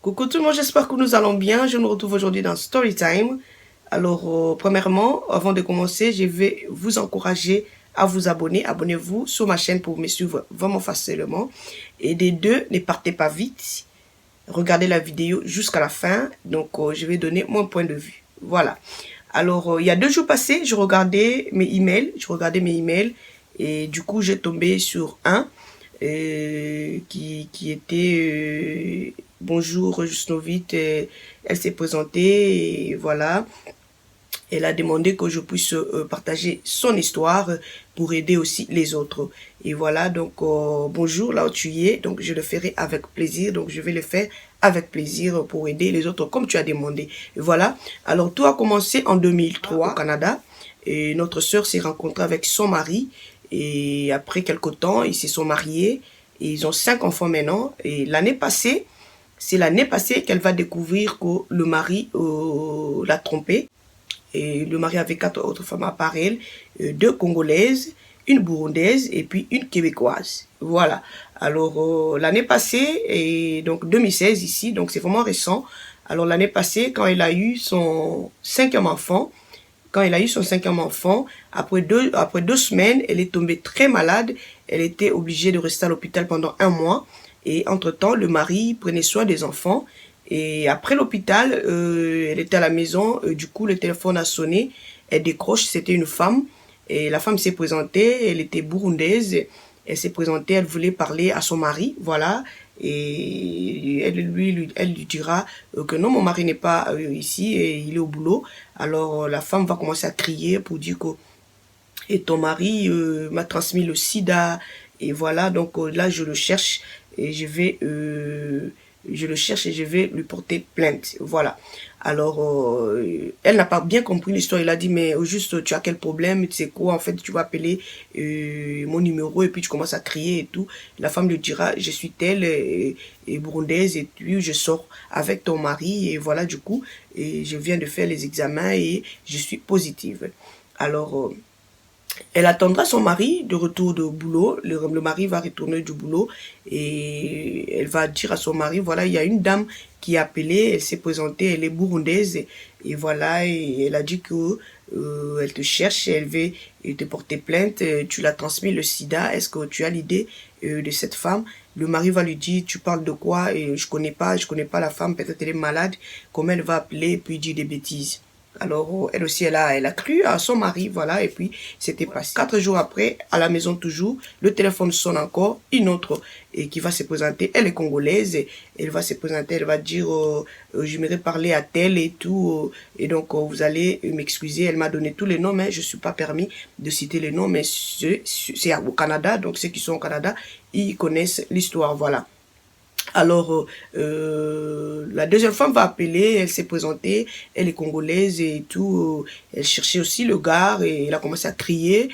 Coucou tout le monde, j'espère que nous allons bien. Je nous retrouve aujourd'hui dans Storytime. Alors, premièrement, avant de commencer, je vais vous encourager à vous abonner. Abonnez-vous sur ma chaîne pour me suivre vraiment facilement. Et des deux, ne partez pas vite. Regardez la vidéo jusqu'à la fin. Donc, je vais donner mon point de vue. Voilà. Alors, il y a 2 jours passés, je regardais mes emails. Et du coup, j'ai tombé sur un qui était bonjour Jusnovite, elle s'est présentée et voilà. Elle a demandé que je puisse partager son histoire pour aider aussi les autres. Et voilà, donc bonjour là où tu es, donc je le ferai avec plaisir, donc je vais le faire avec plaisir pour aider les autres comme tu as demandé. Et voilà, alors tout a commencé en 2003 au Canada et notre sœur s'est rencontrée avec son mari et après quelques temps, ils se sont mariés et ils ont 5 enfants maintenant. Et c'est l'année passée qu'elle va découvrir que le mari l'a trompée. Et le mari avait 4 autres femmes à part elle, 2 Congolaises, une Burundaise et puis une Québécoise. Voilà. Alors, l'année passée, et donc 2016 ici, donc c'est vraiment récent. Alors, l'année passée, quand elle a eu son 5e enfant, après deux semaines, elle est tombée très malade. Elle était obligée de rester à l'hôpital pendant 1 mois. Et entre-temps, le mari prenait soin des enfants. Et après l'hôpital, elle était à la maison. Du coup, le téléphone a sonné. Elle décroche, c'était une femme. Et la femme s'est présentée. Elle était burundaise. Elle s'est présentée, elle voulait parler à son mari. Voilà. Et elle lui dira que non, mon mari n'est pas ici et il est au boulot. Alors la femme va commencer à crier pour dire que et ton mari m'a transmis le sida. Et voilà, donc là je le cherche et je vais lui porter plainte. Voilà. Alors, elle n'a pas bien compris l'histoire. Elle a dit, mais au juste, tu as quel problème? Tu sais quoi? En fait, tu vas appeler mon numéro et puis tu commences à crier et tout. La femme lui dira, je suis telle et burundaise et puis je sors avec ton mari. Et voilà, du coup, et je viens de faire les examens et je suis positive. Alors, elle attendra son mari de retour de boulot. Le mari va retourner du boulot et elle va dire à son mari, voilà, il y a une dame qui a appelé, elle s'est présentée, elle est burundaise et voilà, et elle a dit que elle te cherche, elle veut te porter plainte, tu l'as transmis le sida, est-ce que tu as l'idée de cette femme? Le mari va lui dire, tu parles de quoi? Et je connais pas la femme, peut-être elle est malade, comment elle va appeler et puis dire des bêtises. Alors, elle aussi, elle a cru à son mari, voilà, et puis c'était passé. 4 jours après, à la maison toujours, le téléphone sonne encore, une autre et qui va se présenter, elle est congolaise, et elle va se présenter, elle va dire, j'aimerais parler à telle et tout, et donc vous allez m'excuser, elle m'a donné tous les noms, mais je ne suis pas permis de citer les noms, mais c'est au Canada, donc ceux qui sont au Canada, ils connaissent l'histoire, voilà. Alors, la deuxième femme va appeler, elle s'est présentée, elle est congolaise et tout. Elle cherchait aussi le gars et elle a commencé à crier.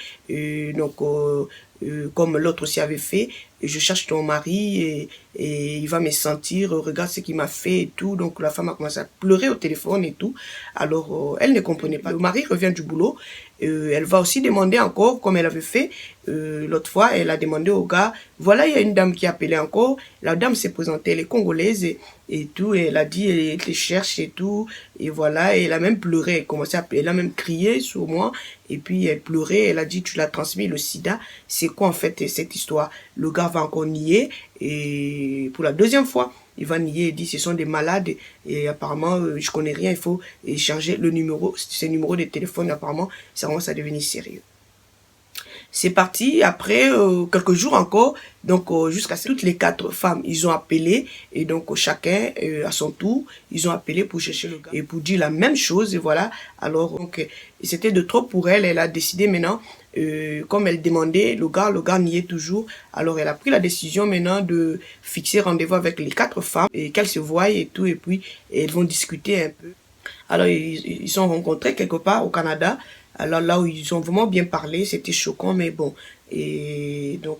Donc, comme l'autre aussi avait fait, je cherche ton mari et il va me sentir, regarde ce qu'il m'a fait et tout. Donc, la femme a commencé à pleurer au téléphone et tout. Alors, elle ne comprenait pas. Le mari revient du boulot. Elle va aussi demander encore, comme elle avait fait l'autre fois, elle a demandé au gars, voilà, il y a une dame qui a appelé encore, la dame s'est présentée, elle est congolaise et tout, et elle a dit, elle te cherche et tout, et voilà, et elle a même pleuré, elle a même crié sur moi, et puis elle pleurait, elle a dit, tu l'as transmis le sida, c'est quoi en fait cette histoire? Le gars va encore nier, et pour la deuxième fois, il va nier, il dit ce sont des malades et apparemment je connais rien, il faut changer le numéro, ce numéro de téléphone, apparemment ça commence à devenir sérieux. C'est parti, après quelques jours encore, donc jusqu'à toutes les 4 femmes, ils ont appelé, et donc chacun à son tour, ils ont appelé pour chercher le gars, et pour dire la même chose, et voilà. Alors, donc, c'était de trop pour elle, elle a décidé maintenant, comme elle demandait, le gars niait toujours, alors elle a pris la décision maintenant de fixer rendez-vous avec les 4 femmes, et qu'elles se voient et tout, et puis elles vont discuter un peu. Alors, ils sont rencontrés quelque part au Canada. Alors là où ils ont vraiment bien parlé, c'était choquant, mais bon. Et donc,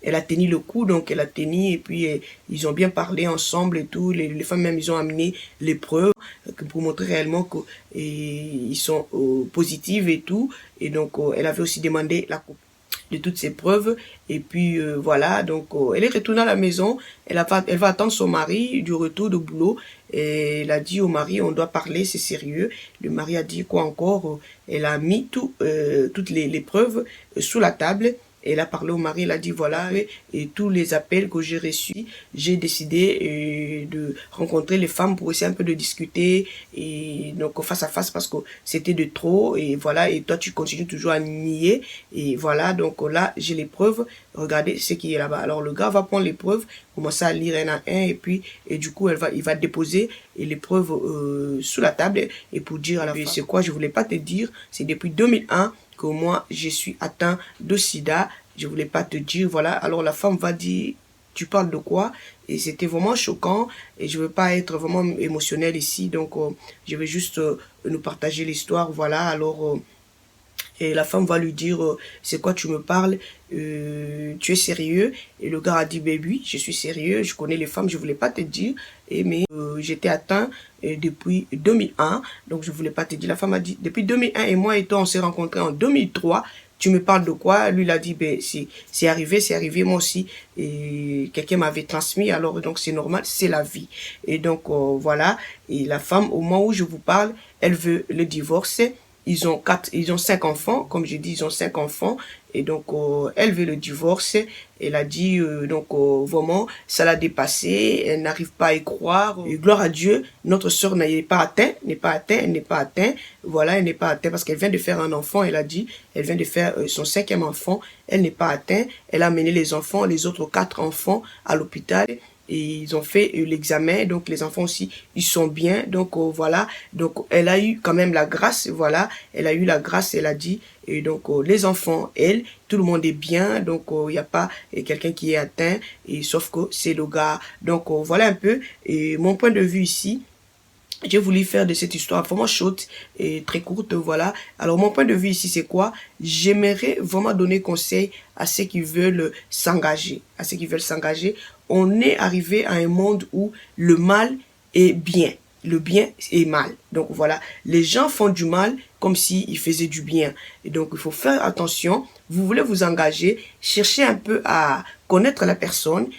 elle a tenu le coup, donc elle a tenu, et puis ils ont bien parlé ensemble et tout. Les femmes même, ils ont amené les preuves pour montrer réellement qu'ils sont positives et tout. Et donc, elle avait aussi demandé la coupe. de toutes ces preuves. Et puis voilà, donc elle est retournée à la maison, elle va attendre son mari du retour de boulot. Et elle a dit au mari, on doit parler, c'est sérieux. Le mari a dit quoi encore? Elle a mis toutes les preuves sous la table. Elle a parlé au mari, elle a dit voilà, et tous les appels que j'ai reçus, j'ai décidé de rencontrer les femmes pour essayer un peu de discuter, et donc face à face parce que c'était de trop, et voilà, et toi tu continues toujours à nier, et voilà, donc là j'ai les preuves, regardez ce qui est là-bas. Alors le gars va prendre les preuves, commencer à lire un à un, et puis et du coup il va déposer les preuves sous la table, et pour dire à la fin, c'est quoi, je voulais pas te dire, c'est depuis 2001 que moi, je suis atteint de sida. Je voulais pas te dire, voilà. Alors la femme va dire, tu parles de quoi? Et c'était vraiment choquant. Et je veux pas être vraiment émotionnelle ici. Donc, je vais juste nous partager l'histoire, voilà. Alors, et la femme va lui dire, c'est quoi tu me parles? Tu es sérieux? Et le gars a dit, ben oui, je suis sérieux, je connais les femmes, je voulais pas te dire. Mais j'étais atteint depuis 2001, donc je voulais pas te dire. La femme a dit, depuis 2001 et moi et toi, on s'est rencontrés en 2003. Tu me parles de quoi? Lui, il a dit, ben c'est arrivé, moi aussi. Et quelqu'un m'avait transmis, alors donc c'est normal, c'est la vie. Et donc voilà. Et la femme, au moment où je vous parle, elle veut le divorce. Ils ont 5 enfants, comme j'ai dit, ils ont 5 enfants, et donc elle veut le divorce. Elle a dit donc vraiment ça l'a dépassé, elle n'arrive pas à y croire. Et gloire à Dieu, notre sœur n'est pas atteinte, elle n'est pas atteinte, voilà, elle n'est pas atteinte parce qu'elle vient de faire un enfant. Elle a dit, elle vient de faire son 5e enfant, elle n'est pas atteinte. Elle a mené les enfants, les autres 4 enfants à l'hôpital. Et ils ont fait l'examen, donc les enfants aussi, ils sont bien, donc voilà, donc elle a eu quand même la grâce, voilà, elle a eu la grâce, elle a dit, et donc les enfants, elle, tout le monde est bien, donc il n'y a pas quelqu'un qui est atteint, et sauf que c'est le gars, donc voilà un peu, et mon point de vue ici. J'ai voulu faire de cette histoire vraiment chaude et très courte, voilà. Alors, mon point de vue ici, c'est quoi? J'aimerais vraiment donner conseil à ceux qui veulent s'engager. À ceux qui veulent s'engager. On est arrivé à un monde où le mal est bien. Le bien est mal. Donc, voilà. Les gens font du mal comme s'ils faisaient du bien. Et donc, il faut faire attention. Vous voulez vous engager. Cherchez un peu à connaître la personne.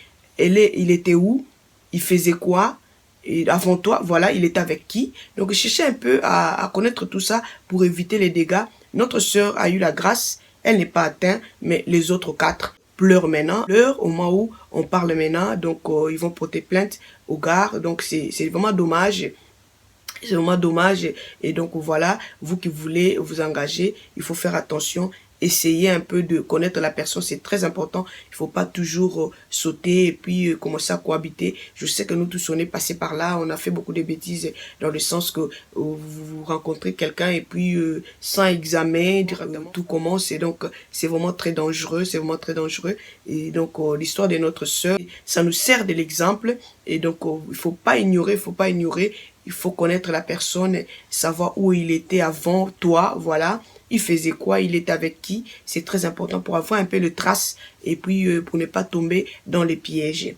Il était où? Il faisait quoi? Et avant toi, voilà, il était avec qui? Donc, cherchez un peu à connaître tout ça pour éviter les dégâts. Notre sœur a eu la grâce, elle n'est pas atteinte, mais les autres 4 pleurent maintenant. Pleurent au moment où on parle maintenant, donc ils vont porter plainte au gars. Donc, c'est vraiment dommage. C'est vraiment dommage. Et donc, voilà, vous qui voulez vous engager, il faut faire attention. Essayez un peu de connaître la personne, c'est très important. Il faut pas toujours sauter et puis commencer à cohabiter. Je sais que nous tous, on est passés par là, on a fait beaucoup de bêtises dans le sens que vous rencontrez quelqu'un et puis sans examen, directement, tout commence. Et donc, c'est vraiment très dangereux, c'est vraiment très dangereux. Et donc, l'histoire de notre sœur, ça nous sert de l'exemple. Et donc, il faut pas ignorer, il faut pas ignorer. Il faut connaître la personne, savoir où il était avant toi, voilà. Il faisait quoi, il était avec qui. C'est très important pour avoir un peu de traces et puis pour ne pas tomber dans les pièges.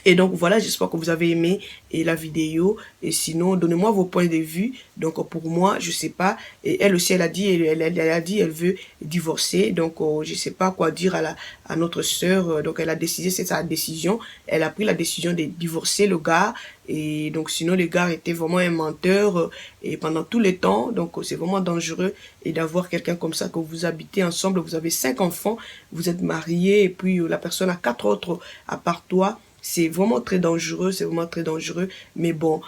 Et donc voilà, j'espère que vous avez aimé la vidéo. Et sinon, donnez-moi vos points de vue. Donc pour moi, je sais pas. Et elle aussi, elle a dit, elle veut divorcer. Donc je sais pas quoi dire à notre sœur. Donc elle a décidé, c'est sa décision. Elle a pris la décision de divorcer le gars. Et donc sinon, le gars était vraiment un menteur et pendant tout le temps. Donc c'est vraiment dangereux et d'avoir quelqu'un comme ça que vous habitez ensemble. Vous avez 5 enfants, vous êtes mariés et puis la personne a 4 autres à part toi. C'est vraiment très dangereux, c'est vraiment très dangereux. Mais bon,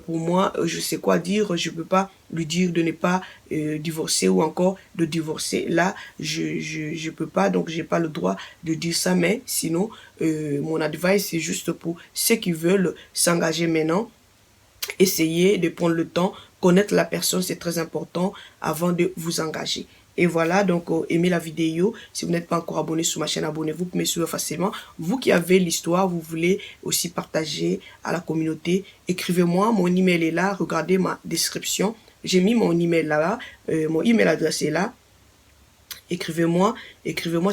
pour moi, je sais quoi dire. Je peux pas lui dire de ne pas divorcer ou encore de divorcer. Là, je peux pas, donc j'ai pas le droit de dire ça. Mais sinon, mon advice, c'est juste pour ceux qui veulent s'engager maintenant. Essayez de prendre le temps, connaître la personne, c'est très important avant de vous engager. Et voilà, donc aimez la vidéo. Si vous n'êtes pas encore abonné sur ma chaîne, abonnez-vous pour me suivre facilement. Vous qui avez l'histoire, vous voulez aussi partager à la communauté, écrivez-moi, mon email est là, regardez ma description. J'ai mis mon email là, mon email adresse est là. Écrivez-moi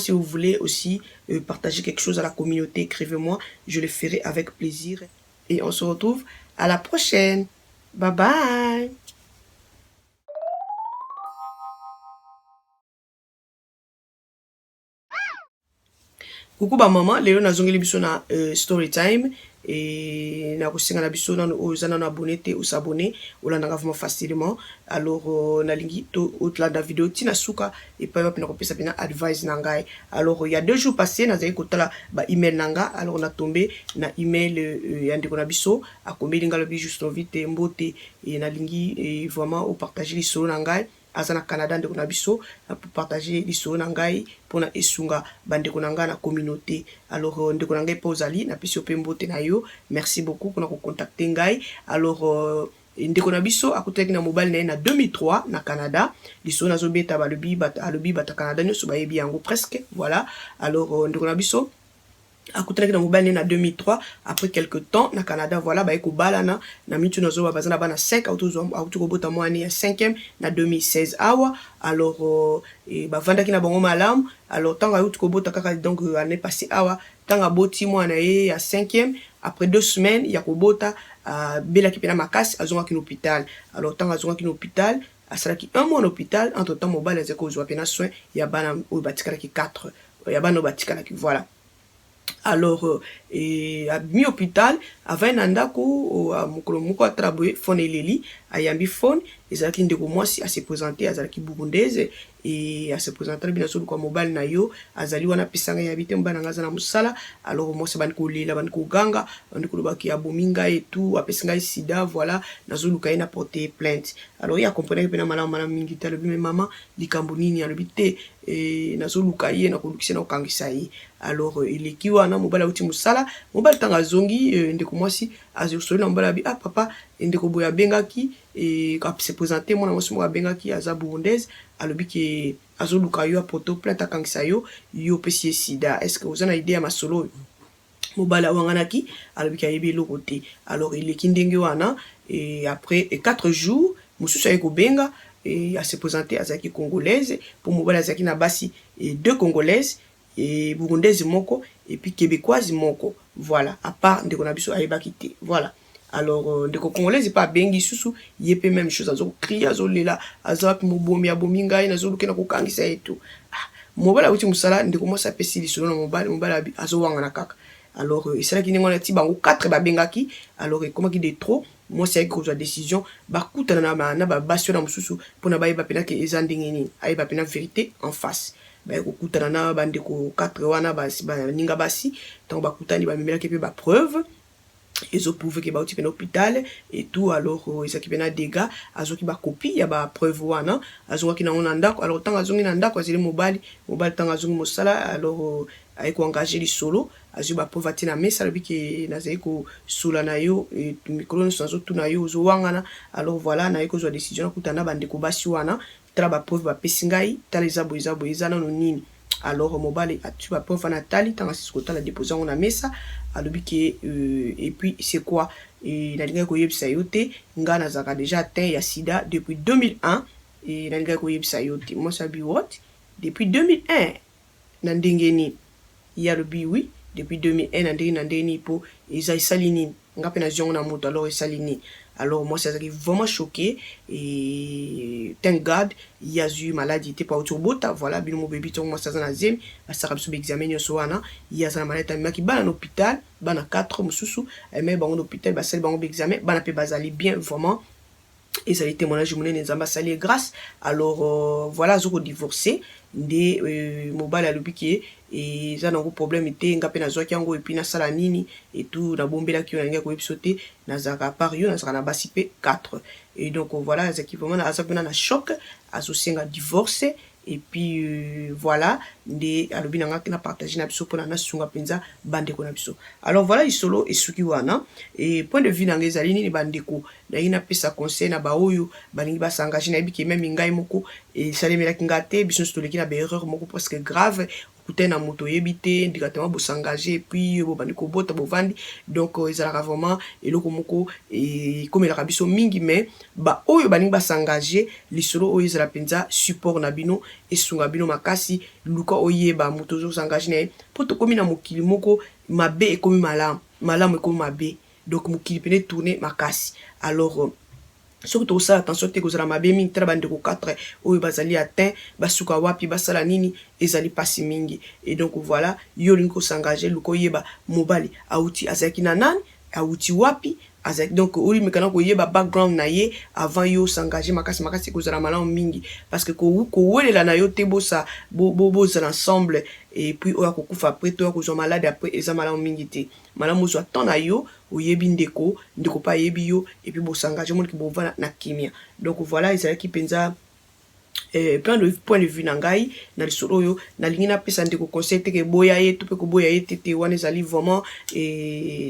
si vous voulez aussi partager quelque chose à la communauté, écrivez-moi, je le ferai avec plaisir. Et on se retrouve à la prochaine. Bye bye. Coucou ba maman, lelo nazongeli biso na story time et na kosenga na biso nano ozana na abonné te ou s'abonner olandanga vraiment facilement. Alors nalingi to otlanda vidéo tina suka et pa na kopesa pena advice na ngai. Alors il y a 2 jours passés nazali kotala ba email nanga, alors on a tombé na email ya ndeko na biso akombeli ngalo bi juste vite mbote et nalingi vraiment au partager li solo na ngai. Azana Canada ndeko na biso pour partager l'histoire na ngai pona esunga bandeko na ngai na communauté. Alors ndeko na ngai pa ozali na pesi pe mbote na yo, merci beaucoup pona ko contacter ngai. Alors ndeko na biso akutaki na mobile na 2003 na Canada, l'histoire nazo beta ba lobi bata Canada nyoso ba yebi yango presque, voilà. Alors ndeko na biso akutanaki na mobile na 2003 après quelques temps na Canada, voilà ba eko balana na mitu nazo ba bazana bana 5 auto kobota mo année ya 5e na 2016 awa. Alors ba vandaki na bango malamu. Alors tanga auto kobota kaka donc année passée awa tanga boti mo na ye ya 5e après 2 semaines ya kobota bela ki pena makasi azonga ki l'hôpital. Alors tanga azonga ki l'hôpital asalaki 1 mois en hôpital. Entre temps mobile azeko zwa pena soin ya bana o batikala ki 4 ya bana o batikala ki, voilà. Alors à mi-hôpital avant nandako mukolo moko atraboye phone eleli ayambi phone ezalaki ndeko mwasi a se présenter azalaki burundaise et à se présenter bien sûr kwa mobile na yo azali wana pisanga ya bite mbana ngaza na musala. Alors moi c'est ban ko lela ban ko ganga ndiko lobaki abominga et tout apesinga sida, voilà nazoluka ina porter plainte. Alors ya comprendre que na mala mingi talo bi mama likambo nini alobi te nazoluka ye na kolukisa na okangisa ye. Alors ileki wana mobile uti musala mobile tanga zongi ndeko mwasi azosolo na mobile bi papa ndeko boya bengaki ka se présenter mona mwasi mo bengaki aza burundaise alobi ke azoluka yo apoto plainte akangisa yo yo pesi sida. Est-ce que vous avez une idée à ma solo mobala wanganaki alobi ka yebi loko te. Alors ileki ndenge wana et après 4 jours mususu ayeko benga et a se présenter azaki congolaise pour mobile azaki na basi et 2 congolaises et burundaise moko et puis québécoise moko, voilà, à part ndeko na biso ayebaki te, voilà. Alors ndeko congolaise pas bengi susu yepe même chose azo crier azo lela azaki mobomi abominga ina zo lukena ko kangisa et tout. Mobala uti musala ndeko mo sa pesi lisolo na mobala azo wanga na kaka. Alors c'est là qui ngona ti bango 4 ba bengaki. Alors comment qui de trop moi c'est que décision ba kutana na ba basio na mususu pona ba yeba pena ke ezandingi ni ayeba pena vérité en face. Ba kutana na bandeko 4 wana ba ninga basi donc ba kutani ba mimela ke pe ba preuve ils ont prouvé que ba uti pena hôpital et tout. Alors ils qui pena dégâts azo ki ba copie ya ba preuve wana azo ki na onanda. Alors tanga zongi na ndako azeli mobile tanga zongi mosala. Alors ayeko engager li solo azo ba pauvreté na mesa lobi ke nazali ko sula na yo et micro sanzo tu na yo zo wangana. Alors voilà na yeko zo décision kutana bandeko basi wana tala ba preuve ba pesingai tala izabo na nini. Alors mobile atu ba preuve na tali tanga sikota la déposer on a mesa alobi ke et puis c'est quoi et na linga ko yebisa yote nga na zaka déjà atteint ya sida depuis 2001 et na linga ko yebisa yote moi ça bi what depuis 2001 na ndengeni ya lobi oui depuis 2001 na ndengeni po eza salini nga pe na jongo na moto. Alors salini. Alors moi ça qui vraiment choqué et thank God il y a eu maladie était pas autour bota, voilà bino mo baby to moi ça na zem ça rabso examen yo soana il y a ça maladie ma ki ba na hôpital ba na 4 mususu mais ba en hôpital ba sel ba en examen ba na pe bazali bien vraiment et ça a été témoignage mon nzamba sali grâce. Alors voilà zoko divorcé de mobile à l'obiki et ça n'a pas problème était ngapé na zoki yango et puis na sala nini et tout na bombela ki nga ko episote na zaka pario na zaka na basipe 4 et donc voilà ça qui vraiment na azapena na choc associé à divorce et puis voilà de alobi nanga na partager na biso pona na sunga penza bandeko na biso. Alors voilà isolo esuki wana et point de vue nanga ezali nini bandeko na ina pesa conseil na ba oyo balingi ba s'engager na biki même ngai moko et salemela kingate biso stoleki na ba erreur moko presque grave kutena moto yebite ndikatema bo s'engager et puis bo bandiko bota bo vandi. Donc ezalaka vraiment eloko moko et comme la biso mingi mais ba oyo balingi ba s'engager lisolo oyo ezala penza support na bino esunga bino makasi luka oyeba moto zo s'engager na poto komi na mokili moko mabe ekomi malamu ekomi mabe donc mokili pene tourner makasi. Alors surtout ça attention te kozala mabe mingi tala bandeko 4 oyo bazali atteint basuka wapi basala nini ezali pasi mingi. Et donc voilà yo lingi kosangaje luko yeba mobali auti azaki na nani auti wapi azaki donc oli mekana ko yeba background na ye avant yo s'engager makasi kozala malamu mingi parce que ko welela na yo te bosa bozala ensemble et puis oya kokufa après to kozwa malade après eza malamu mingi te malamu ozwa temps na yo oyebi ndeko pa yebi yo et puis bosangager moniki bovana na kimia. Donc voilà ezalaki penza plein de points de vue nangai na lisolo oyo nalingi napesa ndeko conseil te ke boya ye to pe ko boya ye te wana ezali vraiment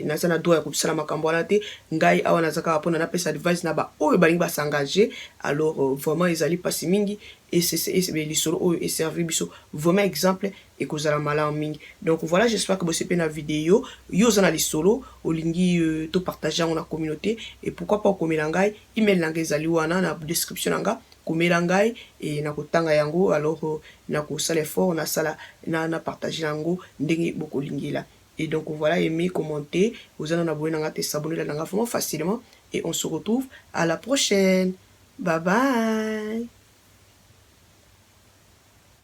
naza na droit ya kobisala makambo wana te ngai awa nazaka mpona napesa advice na ba oyo balingi basangager alors vraiment ezali pasi mingi et c'est lisolo oyo eservi biso vraiment exemple ekozala malamu mingi. Donc voilà j'espère que bosepe na vidéo yo oza na lisolo olingi to partager yango na communauté et pourquoi pas okomela ngai email nanga ezali wana na description nanga komela ngai et na kotanga yango alors na kosala effort na sala na partager yango ndenge bokolingela. Et donc voilà, aimez, commentez, vous en abonner nanga te s'abonner là nanga vraiment facilement et on se retrouve à la prochaine. Bye bye.